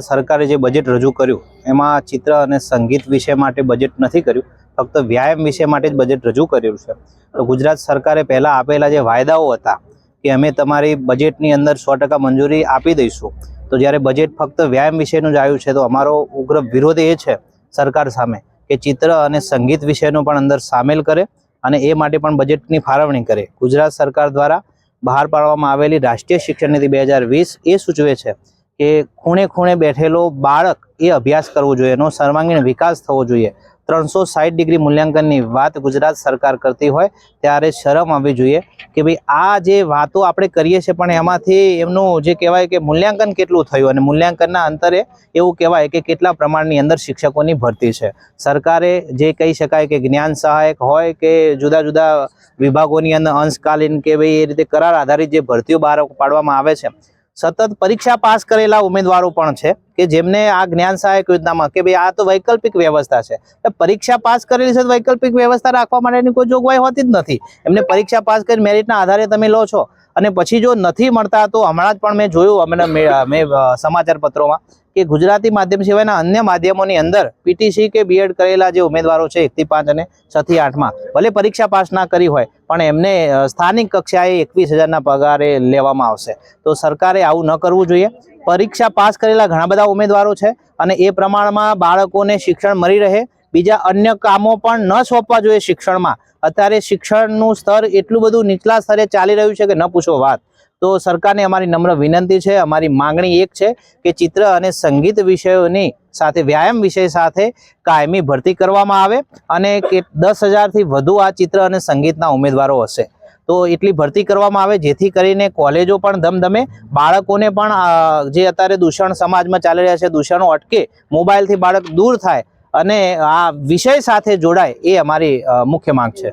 સરકારે જે બજેટ રજૂ કર્યું એમાં ચિત્ર અને સંગીત વિષય માટે બજેટ નથી કર્યું, ફક્ત વ્યાયામ વિષય માટે જ બજેટ રજૂ કર્યું છે। તો ગુજરાત સરકારે પહેલા આપેલા જે વાયદાઓ હતા કે અમે તમારી બજેટની અંદર 100% મંજૂરી આપી દઈશું, તો જ્યારે બજેટ ફક્ત વ્યાયામ વિષયનું જ આવ્યું છે તો અમારો ઉગ્ર વિરોધ એ છે સરકાર સામે કે ચિત્ર અને સંગીત વિષયનો પણ અંદર સામેલ કરે અને એ માટે પણ બજેટની ફાળવણી કરે। ગુજરાત સરકાર દ્વારા બહાર પાડવામાં આવેલી રાષ્ટ્રીય શિક્ષણ નીતિ 2020 એ સૂચવે છે કે ખૂણે ખૂણે બેઠેલો બાળક એ અભ્યાસ કરવો જોઈએ, એનો સર્વાંગીણ વિકાસ થવો જોઈએ। 360 ડિગ્રી મૂલ્યાંકનની વાત ગુજરાત સરકાર કરતી હોય ત્યારે શરમ આવવી જોઈએ કે ભાઈ આ જે વાતો આપણે કરીએ છીએ પણ એમાંથી એમનું જે કહેવાય કે મૂલ્યાંકન કેટલું થયું અને મૂલ્યાંકનના અંતરે એવું કહેવાય કે કેટલા પ્રમાણની અંદર શિક્ષકોની ભરતી છે। સરકારે જે કહી શકાય કે જ્ઞાન સહાયક હોય કે જુદા જુદા વિભાગોની અંદર અંશકાલીન કે ભાઈ એ રીતે કરાર આધારિત જે ભરતીઓ બહાર પાડવામાં આવે છે, સતત પરીક્ષા પાસ કરેલા ઉમેદવારો પણ છે કે જેમને આ જ્ઞાન સહાયક યોજનામાં કે ભાઈ આ તો વૈકલ્પિક વ્યવસ્થા છે, પરીક્ષા પાસ કરેલી છે, વૈકલ્પિક વ્યવસ્થા રાખવા માટેની કોઈ જોગવાઈ હોતી જ નથી। એમને પરીક્ષા પાસ કરી મેરિટના આધારે તમે લો છો અને પછી જો નથી મળતા તો હમણાં જ પણ મેં જોયું મેં સમાચાર પત્રોમાં કે ગુજરાતી માધ્યમ સિવાયના અન્ય માધ્યમોની અંદર પીટીસી કે બીએડ કરેલા જે ઉમેદવારો છે 1 થી 5 અને 6 થી 8માં ભલે પરીક્ષા પાસ ના કરી હોય પણ એમને સ્થાનિક કક્ષાએ 21,000ના પગારે લેવામાં આવશે। તો સરકારે આવું ન કરવું જોઈએ। પરીક્ષા પાસ કરેલા ઘણા બધા ઉમેદવારો છે અને એ પ્રમાણમાં બાળકોને શિક્ષણ મળી રહે, બીજા અન્ય કામો પણ ન સોંપવા જોઈએ શિક્ષણમાં। અત્યારે શિક્ષણનું સ્તર એટલું બધું નીચલા સ્તરે ચાલી રહ્યું છે કે ન પૂછો વાત। તો સરકારને અમારી નમ્ર વિનંતી છે, અમારી માંગણી એક છે કે ચિત્ર અને સંગીત વિષયોની સાથે વ્યાયામ વિષય સાથે કાયમી ભરતી કરવામાં આવે અને કે 10,000થી વધુ આ ચિત્ર અને સંગીતના ઉમેદવારો હશે તો એટલી ભરતી કરવામાં આવે જેથી કરીને કોલેજો પણ ધમધમે, બાળકોને પણ જે અત્યારે દૂષણ સમાજમાં ચાલી રહ્યા છે દૂષણો અટકે, મોબાઈલથી બાળક દૂર થાય અને આ વિષય સાથે જોડાય એ અમારી મુખ્ય માંગ છે।